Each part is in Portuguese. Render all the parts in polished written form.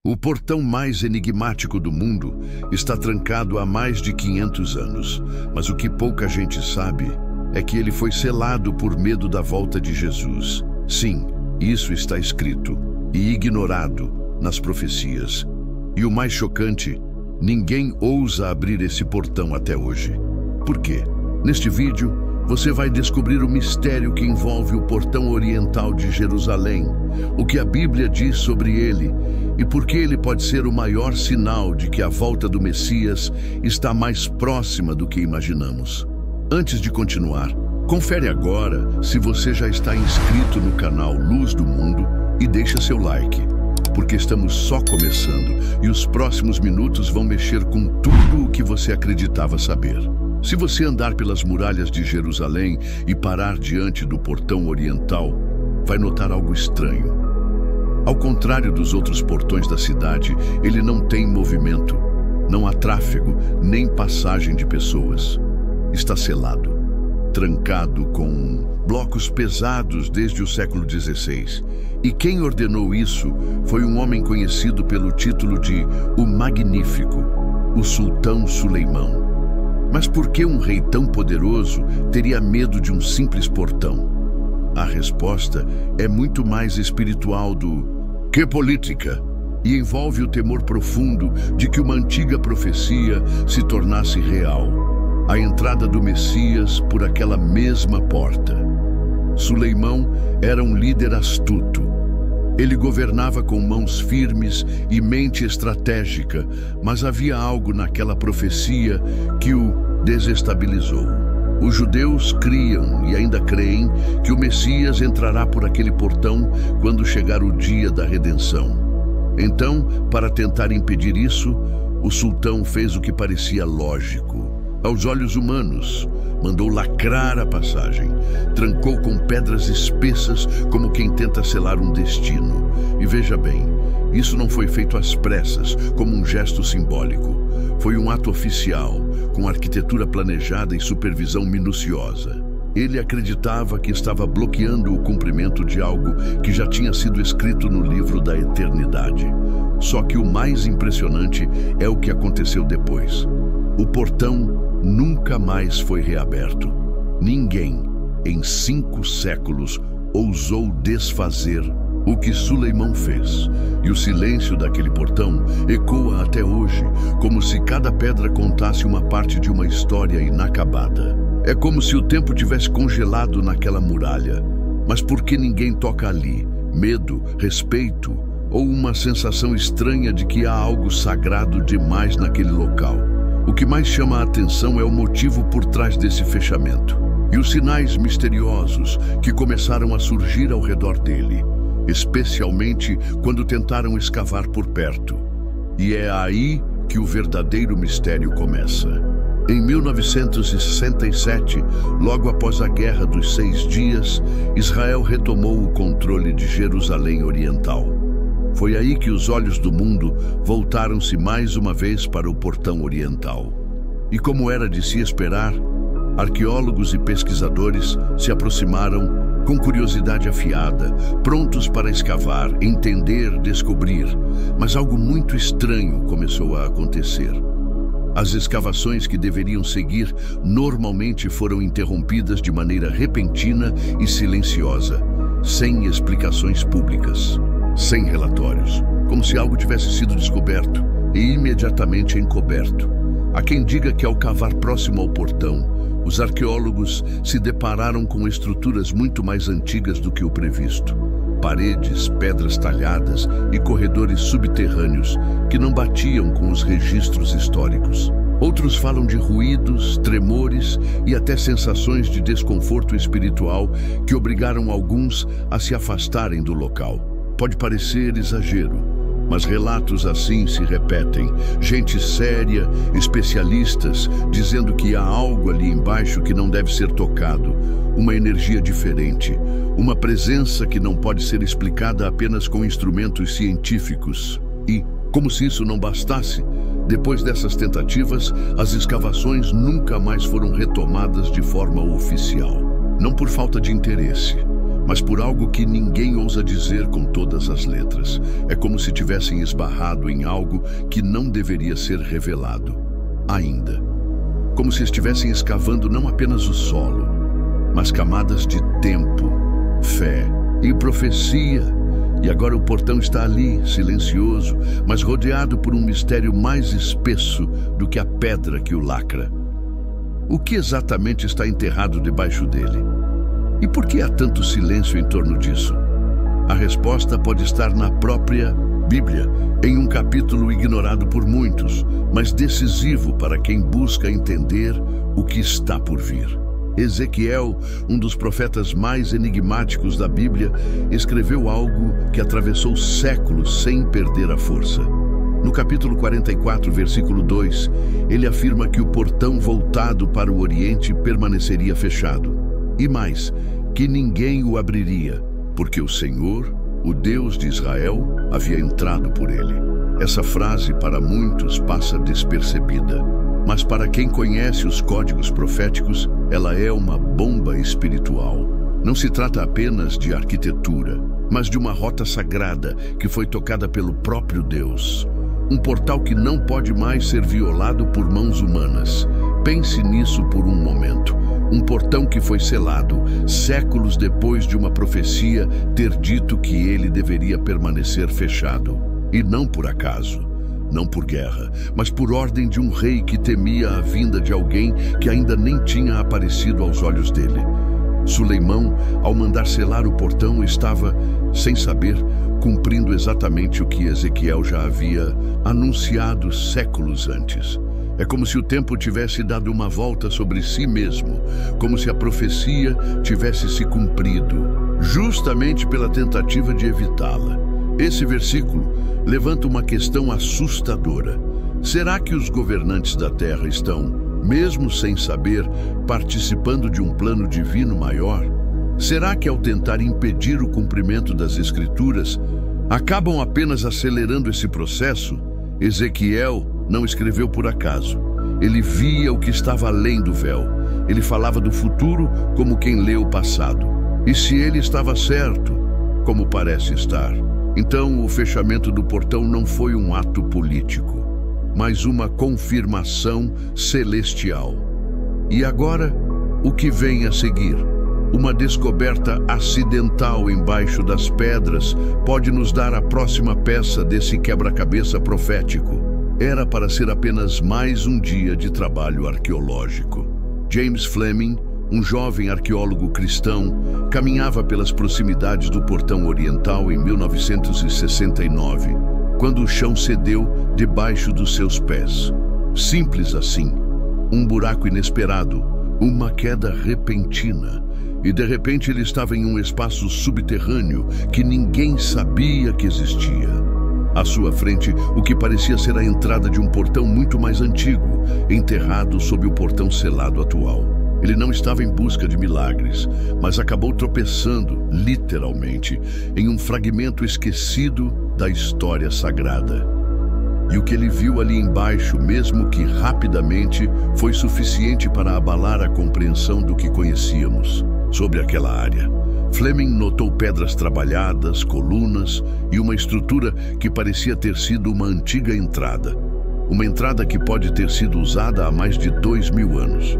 O portão mais enigmático do mundo está trancado há mais de 500 anos, mas o que pouca gente sabe é que ele foi selado por medo da volta de Jesus. Sim, isso está escrito e ignorado nas profecias. E o mais chocante, ninguém ousa abrir esse portão até hoje. Por quê? Neste vídeo, você vai descobrir o mistério que envolve o portão oriental de Jerusalém, o que a Bíblia diz sobre ele e por que ele pode ser o maior sinal de que a volta do Messias está mais próxima do que imaginamos. Antes de continuar, confere agora se você já está inscrito no canal Luz do Mundo e deixa seu like, porque estamos só começando e os próximos minutos vão mexer com tudo o que você acreditava saber. Se você andar pelas muralhas de Jerusalém e parar diante do portão oriental, vai notar algo estranho. Ao contrário dos outros portões da cidade, ele não tem movimento, não há tráfego, nem passagem de pessoas. Está selado, trancado com blocos pesados desde o século XVI. E quem ordenou isso foi um homem conhecido pelo título de O Magnífico, o Sultão Suleimão. Mas por que um rei tão poderoso teria medo de um simples portão? A resposta é muito mais espiritual do que política e envolve o temor profundo de que uma antiga profecia se tornasse real. A entrada do Messias por aquela mesma porta. Suleimão era um líder astuto. Ele governava com mãos firmes e mente estratégica, mas havia algo naquela profecia que o desestabilizou. Os judeus criam e ainda creem que o Messias entrará por aquele portão quando chegar o dia da redenção. Então, para tentar impedir isso, o sultão fez o que parecia lógico. Aos olhos humanos, mandou lacrar a passagem, trancou com pedras espessas como quem tenta selar um destino. E veja bem, isso não foi feito às pressas, como um gesto simbólico. Foi um ato oficial, com arquitetura planejada e supervisão minuciosa. Ele acreditava que estava bloqueando o cumprimento de algo que já tinha sido escrito no livro da eternidade. Só que o mais impressionante é o que aconteceu depois. O portão nunca mais foi reaberto. Ninguém, em 5 séculos, ousou desfazer o que Suleimão fez. E o silêncio daquele portão ecoa até hoje, como se cada pedra contasse uma parte de uma história inacabada. É como se o tempo tivesse congelado naquela muralha. Mas por que ninguém toca ali? Medo, respeito ou uma sensação estranha de que há algo sagrado demais naquele local? O que mais chama a atenção é o motivo por trás desse fechamento e os sinais misteriosos que começaram a surgir ao redor dele, especialmente quando tentaram escavar por perto. E é aí que o verdadeiro mistério começa. Em 1967, logo após a Guerra dos 6 Dias, Israel retomou o controle de Jerusalém Oriental. Foi aí que os olhos do mundo voltaram-se mais uma vez para o portão oriental. E como era de se esperar, arqueólogos e pesquisadores se aproximaram com curiosidade afiada, prontos para escavar, entender, descobrir. Mas algo muito estranho começou a acontecer. As escavações que deveriam seguir normalmente foram interrompidas de maneira repentina e silenciosa, sem explicações públicas. Sem relatórios, como se algo tivesse sido descoberto e imediatamente encoberto. Há quem diga que ao cavar próximo ao portão, os arqueólogos se depararam com estruturas muito mais antigas do que o previsto. Paredes, pedras talhadas e corredores subterrâneos que não batiam com os registros históricos. Outros falam de ruídos, tremores e até sensações de desconforto espiritual que obrigaram alguns a se afastarem do local. Pode parecer exagero, mas relatos assim se repetem. Gente séria, especialistas, dizendo que há algo ali embaixo que não deve ser tocado. Uma energia diferente, uma presença que não pode ser explicada apenas com instrumentos científicos. E, como se isso não bastasse, depois dessas tentativas, as escavações nunca mais foram retomadas de forma oficial. Não por falta de interesse, mas por algo que ninguém ousa dizer com todas as letras. É como se tivessem esbarrado em algo que não deveria ser revelado ainda. Como se estivessem escavando não apenas o solo, mas camadas de tempo, fé e profecia. E agora o portão está ali, silencioso, mas rodeado por um mistério mais espesso do que a pedra que o lacra. O que exatamente está enterrado debaixo dele? E por que há tanto silêncio em torno disso? A resposta pode estar na própria Bíblia, em um capítulo ignorado por muitos, mas decisivo para quem busca entender o que está por vir. Ezequiel, um dos profetas mais enigmáticos da Bíblia, escreveu algo que atravessou séculos sem perder a força. No capítulo 44, versículo 2, ele afirma que o portão voltado para o Oriente permaneceria fechado. E mais, que ninguém o abriria, porque o Senhor, o Deus de Israel, havia entrado por ele. Essa frase, para muitos, passa despercebida. Mas para quem conhece os códigos proféticos, ela é uma bomba espiritual. Não se trata apenas de arquitetura, mas de uma rota sagrada que foi tocada pelo próprio Deus. Um portal que não pode mais ser violado por mãos humanas. Pense nisso por um momento. Um portão que foi selado séculos depois de uma profecia ter dito que ele deveria permanecer fechado. E não por acaso. Não por guerra, mas por ordem de um rei que temia a vinda de alguém que ainda nem tinha aparecido aos olhos dele. Suleimão, ao mandar selar o portão, estava, sem saber, cumprindo exatamente o que Ezequiel já havia anunciado séculos antes. É como se o tempo tivesse dado uma volta sobre si mesmo, como se a profecia tivesse se cumprido, justamente pela tentativa de evitá-la. Esse versículo levanta uma questão assustadora. Será que os governantes da Terra estão, mesmo sem saber, participando de um plano divino maior? Será que ao tentar impedir o cumprimento das Escrituras, acabam apenas acelerando esse processo? Ezequiel não escreveu por acaso. Ele via o que estava além do véu. Ele falava do futuro como quem lê o passado. E se ele estava certo, como parece estar, então o fechamento do portão não foi um ato político, mas uma confirmação celestial. E agora, o que vem a seguir? Uma descoberta acidental embaixo das pedras pode nos dar a próxima peça desse quebra-cabeça profético. Era para ser apenas mais um dia de trabalho arqueológico. James Fleming, um jovem arqueólogo cristão, caminhava pelas proximidades do portão oriental em 1969, quando o chão cedeu debaixo dos seus pés. Simples assim. Um buraco inesperado, uma queda repentina. E de repente ele estava em um espaço subterrâneo que ninguém sabia que existia. À sua frente, o que parecia ser a entrada de um portão muito mais antigo, enterrado sob o portão selado atual. Ele não estava em busca de milagres, mas acabou tropeçando, literalmente, em um fragmento esquecido da história sagrada. E o que ele viu ali embaixo, mesmo que rapidamente, foi suficiente para abalar a compreensão do que conhecíamos sobre aquela área. Fleming notou pedras trabalhadas, colunas e uma estrutura que parecia ter sido uma antiga entrada. Uma entrada que pode ter sido usada há mais de 2000 anos.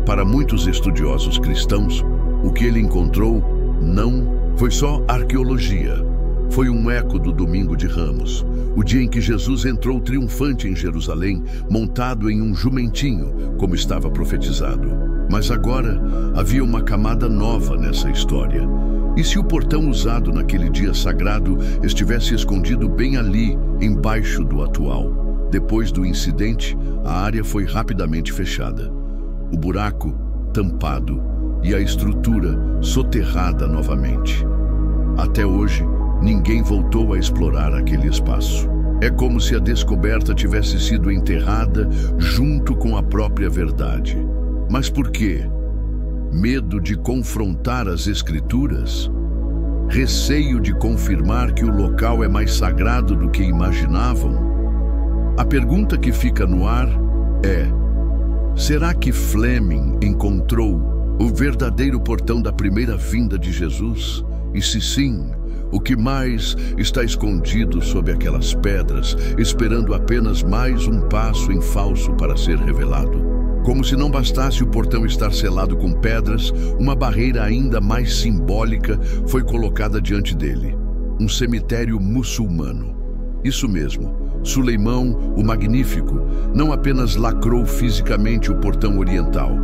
Para muitos estudiosos cristãos, o que ele encontrou não foi só arqueologia. Foi um eco do Domingo de Ramos, o dia em que Jesus entrou triunfante em Jerusalém, montado em um jumentinho, como estava profetizado. Mas agora havia uma camada nova nessa história. E se o portão usado naquele dia sagrado estivesse escondido bem ali, embaixo do atual? Depois do incidente, a área foi rapidamente fechada. O buraco tampado e a estrutura soterrada novamente. Até hoje, ninguém voltou a explorar aquele espaço. É como se a descoberta tivesse sido enterrada junto com a própria verdade. Mas por quê? Medo de confrontar as Escrituras? Receio de confirmar que o local é mais sagrado do que imaginavam? A pergunta que fica no ar é: será que Fleming encontrou O verdadeiro portão da primeira vinda de Jesus? E se sim, o que mais está escondido sob aquelas pedras, esperando apenas mais um passo em falso para ser revelado? Como se não bastasse o portão estar selado com pedras, uma barreira ainda mais simbólica foi colocada diante dele. Um cemitério muçulmano. Isso mesmo, Suleimão, o Magnífico, não apenas lacrou fisicamente o portão oriental,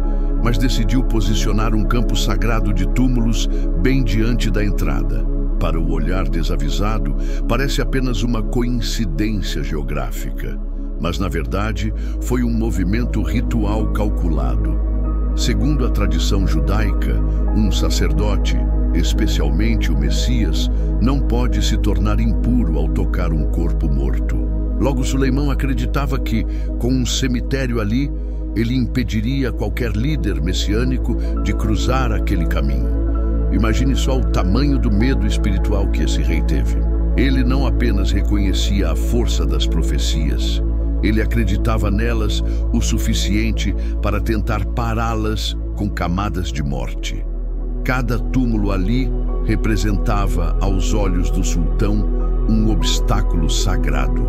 mas decidiu posicionar um campo sagrado de túmulos bem diante da entrada. Para o olhar desavisado, parece apenas uma coincidência geográfica, mas na verdade foi um movimento ritual calculado. Segundo a tradição judaica, um sacerdote, especialmente o Messias, não pode se tornar impuro ao tocar um corpo morto. Logo, Suleimão acreditava que, com um cemitério ali, ele impediria qualquer líder messiânico de cruzar aquele caminho. Imagine só o tamanho do medo espiritual que esse rei teve. Ele não apenas reconhecia a força das profecias, ele acreditava nelas o suficiente para tentar pará-las com camadas de morte. Cada túmulo ali representava, aos olhos do sultão, um obstáculo sagrado,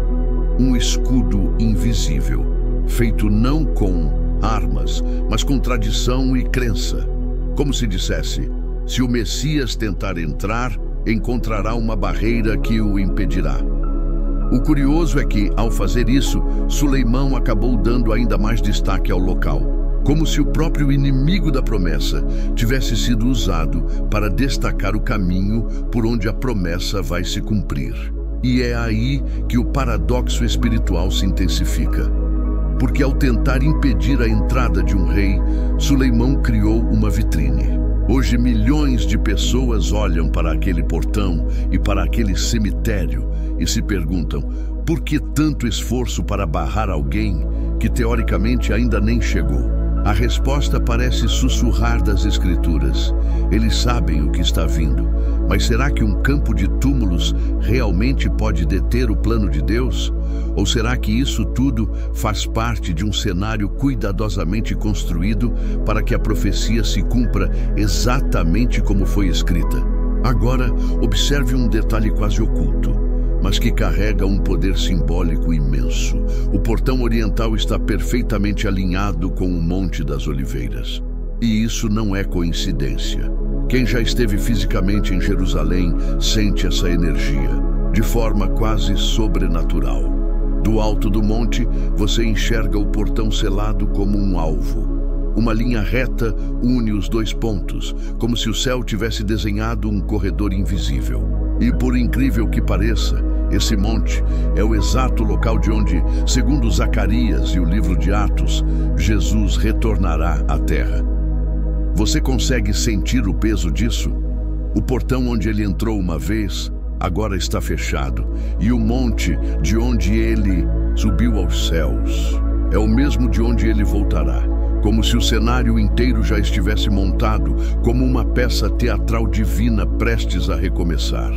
um escudo invisível, feito não com armas, mas com tradição e crença. Como se dissesse, se o Messias tentar entrar, encontrará uma barreira que o impedirá. O curioso é que, ao fazer isso, Suleimão acabou dando ainda mais destaque ao local, como se o próprio inimigo da promessa tivesse sido usado para destacar o caminho por onde a promessa vai se cumprir. E é aí que o paradoxo espiritual se intensifica. Porque ao tentar impedir a entrada de um rei, Suleimão criou uma vitrine. Hoje milhões de pessoas olham para aquele portão e para aquele cemitério e se perguntam: por que tanto esforço para barrar alguém que teoricamente ainda nem chegou? A resposta parece sussurrar das Escrituras. Eles sabem o que está vindo, mas será que um campo de túmulos realmente pode deter o plano de Deus? Ou será que isso tudo faz parte de um cenário cuidadosamente construído para que a profecia se cumpra exatamente como foi escrita? Agora, observe um detalhe quase oculto, mas que carrega um poder simbólico imenso. O portão oriental está perfeitamente alinhado com o Monte das Oliveiras. E isso não é coincidência. Quem já esteve fisicamente em Jerusalém sente essa energia, de forma quase sobrenatural. Do alto do monte, você enxerga o portão selado como um alvo. Uma linha reta une os dois pontos, como se o céu tivesse desenhado um corredor invisível. E por incrível que pareça, esse monte é o exato local de onde, segundo Zacarias e o livro de Atos, Jesus retornará à terra. Você consegue sentir o peso disso? O portão onde ele entrou uma vez agora está fechado, e o monte de onde ele subiu aos céus é o mesmo de onde ele voltará, como se o cenário inteiro já estivesse montado como uma peça teatral divina prestes a recomeçar.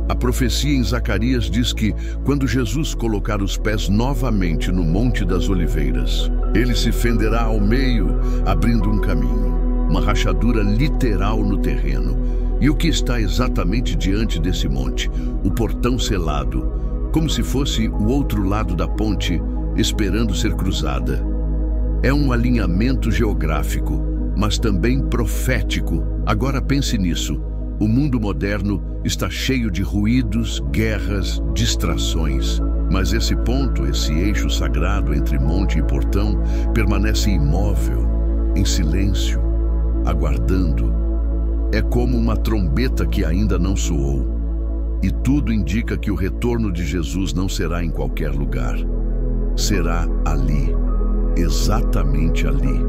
A profecia em Zacarias diz que, quando Jesus colocar os pés novamente no Monte das Oliveiras, ele se fenderá ao meio, abrindo um caminho, uma rachadura literal no terreno. E o que está exatamente diante desse monte? O portão selado, como se fosse o outro lado da ponte, esperando ser cruzada. É um alinhamento geográfico, mas também profético. Agora pense nisso. O mundo moderno está cheio de ruídos, guerras, distrações. Mas esse ponto, esse eixo sagrado entre monte e portão, permanece imóvel, em silêncio, aguardando. É como uma trombeta que ainda não soou. E tudo indica que o retorno de Jesus não será em qualquer lugar. Será ali, exatamente ali.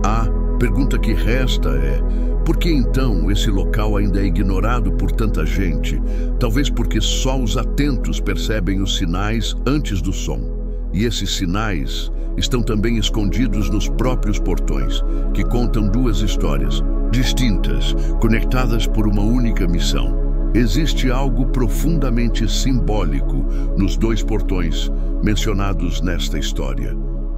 A pergunta que resta é: por que então esse local ainda é ignorado por tanta gente? Talvez porque só os atentos percebem os sinais antes do som. E esses sinais estão também escondidos nos próprios portões, que contam duas histórias distintas, conectadas por uma única missão. Existe algo profundamente simbólico nos dois portões mencionados nesta história.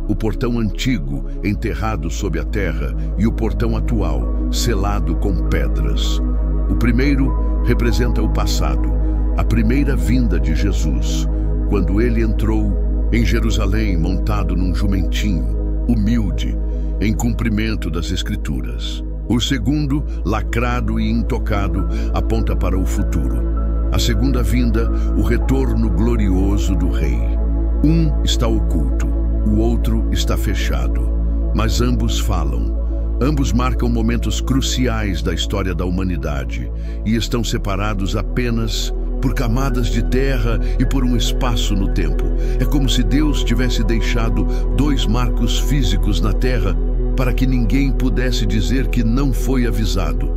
o portão antigo, enterrado sob a terra, e o portão atual, selado com pedras. O primeiro representa o passado, a primeira vinda de Jesus, quando ele entrou em Jerusalém montado num jumentinho, humilde, em cumprimento das Escrituras. O segundo, lacrado e intocado, aponta para o futuro. A segunda vinda, o retorno glorioso do Rei. Um está oculto, o outro está fechado, mas ambos falam. Ambos marcam momentos cruciais da história da humanidade e estão separados apenas por camadas de terra e por um espaço no tempo. É como se Deus tivesse deixado dois marcos físicos na terra para que ninguém pudesse dizer que não foi avisado.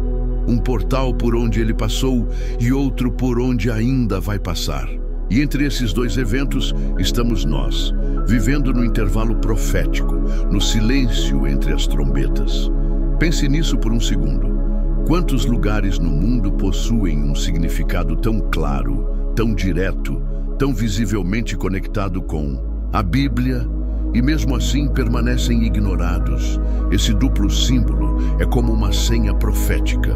Um portal por onde ele passou e outro por onde ainda vai passar. E entre esses dois eventos estamos nós, vivendo no intervalo profético, no silêncio entre as trombetas. Pense nisso por um segundo. Quantos lugares no mundo possuem um significado tão claro, tão direto, tão visivelmente conectado com a Bíblia e mesmo assim permanecem ignorados? Esse duplo símbolo é como uma senha profética.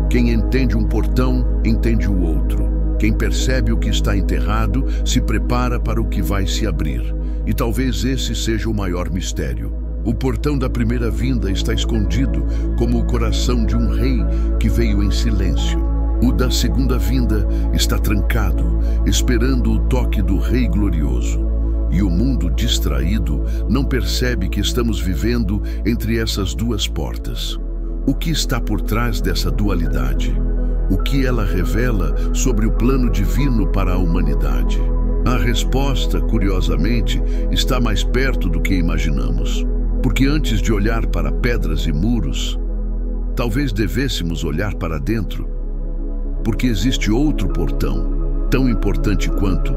Quem entende um portão, entende o outro. Quem percebe o que está enterrado, se prepara para o que vai se abrir. E talvez esse seja o maior mistério. O portão da primeira vinda está escondido como o coração de um rei que veio em silêncio. O da segunda vinda está trancado, esperando o toque do Rei glorioso. E o mundo distraído não percebe que estamos vivendo entre essas duas portas. O que está por trás dessa dualidade? O que ela revela sobre o plano divino para a humanidade? A resposta, curiosamente, está mais perto do que imaginamos. Porque antes de olhar para pedras e muros, talvez devêssemos olhar para dentro. Porque existe outro portão, tão importante quanto,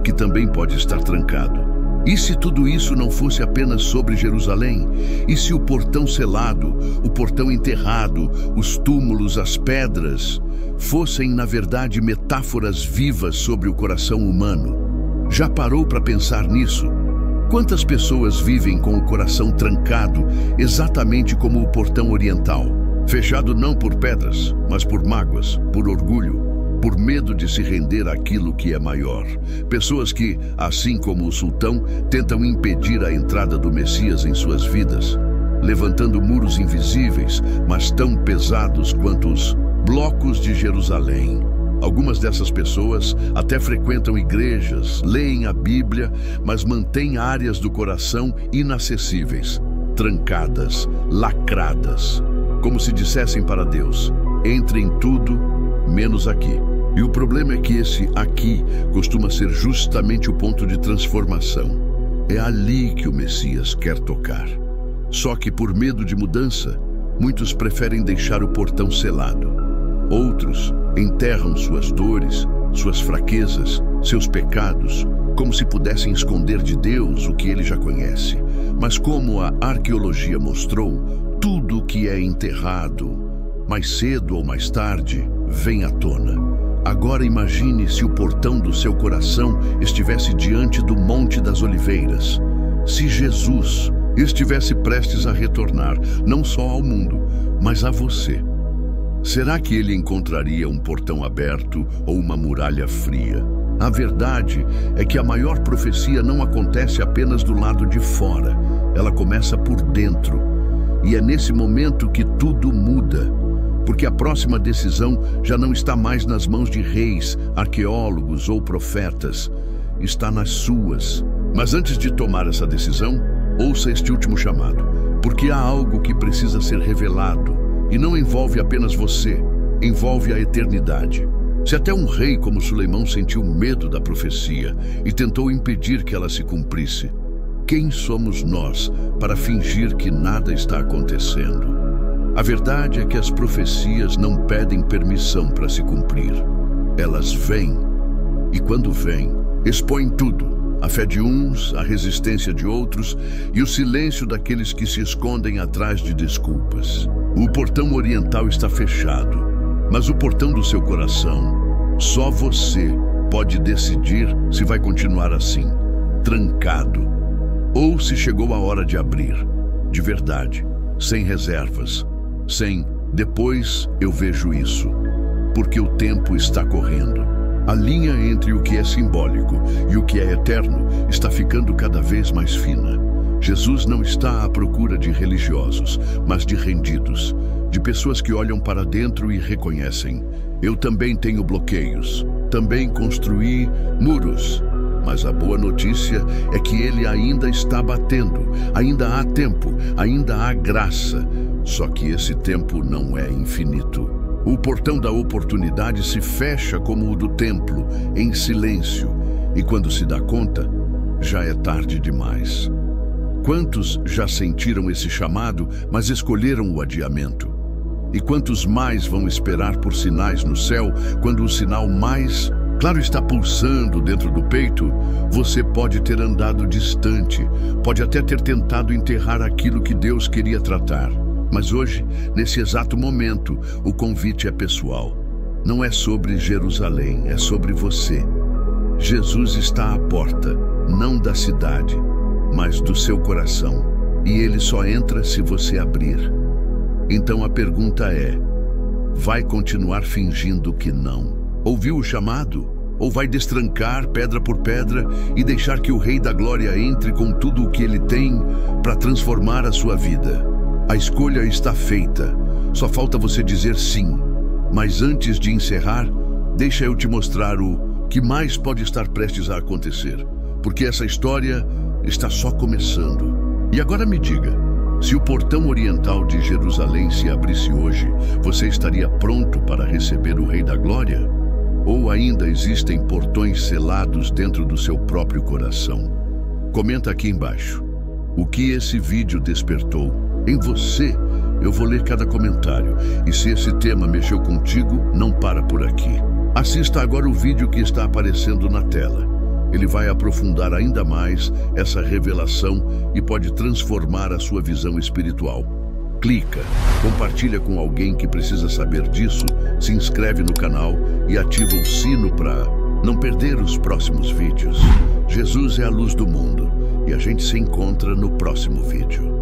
que também pode estar trancado. E se tudo isso não fosse apenas sobre Jerusalém? E se o portão selado, o portão enterrado, os túmulos, as pedras, fossem, na verdade, metáforas vivas sobre o coração humano? Já parou para pensar nisso? Quantas pessoas vivem com o coração trancado, exatamente como o portão oriental? Fechado não por pedras, mas por mágoas, por orgulho, por medo de se render àquilo que é maior. Pessoas que, assim como o sultão, tentam impedir a entrada do Messias em suas vidas, levantando muros invisíveis, mas tão pesados quanto os blocos de Jerusalém. Algumas dessas pessoas até frequentam igrejas, leem a Bíblia, mas mantêm áreas do coração inacessíveis, trancadas, lacradas, como se dissessem para Deus: entre em tudo, menos aqui. E o problema é que esse aqui costuma ser justamente o ponto de transformação. É ali que o Messias quer tocar. Só que por medo de mudança, muitos preferem deixar o portão selado. Outros enterram suas dores, suas fraquezas, seus pecados, como se pudessem esconder de Deus o que ele já conhece. Mas como a arqueologia mostrou, tudo que é enterrado, mais cedo ou mais tarde, vem à tona. Agora imagine se o portão do seu coração estivesse diante do Monte das Oliveiras. Se Jesus estivesse prestes a retornar, não só ao mundo, mas a você. Será que ele encontraria um portão aberto ou uma muralha fria? A verdade é que a maior profecia não acontece apenas do lado de fora. Ela começa por dentro. E é nesse momento que tudo muda. Porque a próxima decisão já não está mais nas mãos de reis, arqueólogos ou profetas. Está nas suas. Mas antes de tomar essa decisão, ouça este último chamado. Porque há algo que precisa ser revelado. E não envolve apenas você, envolve a eternidade. Se até um rei como Suleimão sentiu medo da profecia e tentou impedir que ela se cumprisse, quem somos nós para fingir que nada está acontecendo? A verdade é que as profecias não pedem permissão para se cumprir. Elas vêm, e quando vêm, expõem tudo. A fé de uns, a resistência de outros e o silêncio daqueles que se escondem atrás de desculpas. O portão oriental está fechado, mas o portão do seu coração, só você pode decidir se vai continuar assim, trancado, ou se chegou a hora de abrir, de verdade, sem reservas, sem "depois eu vejo isso", porque o tempo está correndo. A linha entre o que é simbólico e o que é eterno está ficando cada vez mais fina. Jesus não está à procura de religiosos, mas de rendidos, de pessoas que olham para dentro e reconhecem: eu também tenho bloqueios, também construí muros. Mas a boa notícia é que ele ainda está batendo, ainda há tempo, ainda há graça. Só que esse tempo não é infinito. O portão da oportunidade se fecha como o do templo, em silêncio, e quando se dá conta, já é tarde demais. Quantos já sentiram esse chamado, mas escolheram o adiamento? E quantos mais vão esperar por sinais no céu, quando o sinal mais claro está pulsando dentro do peito? Você pode ter andado distante, pode até ter tentado enterrar aquilo que Deus queria tratar. Mas hoje, nesse exato momento, o convite é pessoal. Não é sobre Jerusalém, é sobre você. Jesus está à porta, não da cidade, mas do seu coração. E ele só entra se você abrir. Então a pergunta é: vai continuar fingindo que não? Ouviu o chamado? Ou vai destrancar pedra por pedra e deixar que o Rei da Glória entre com tudo o que ele tem para transformar a sua vida? A escolha está feita, só falta você dizer sim. Mas antes de encerrar, deixa eu te mostrar o que mais pode estar prestes a acontecer, porque essa história está só começando. E agora me diga, se o portão oriental de Jerusalém se abrisse hoje, você estaria pronto para receber o Rei da Glória? Ou ainda existem portões selados dentro do seu próprio coração? Comenta aqui embaixo o que esse vídeo despertou em você. Eu vou ler cada comentário, e se esse tema mexeu contigo, não para por aqui. Assista agora o vídeo que está aparecendo na tela. Ele vai aprofundar ainda mais essa revelação e pode transformar a sua visão espiritual. Clica, compartilha com alguém que precisa saber disso, se inscreve no canal e ativa o sino para não perder os próximos vídeos. Jesus é a luz do mundo e a gente se encontra no próximo vídeo.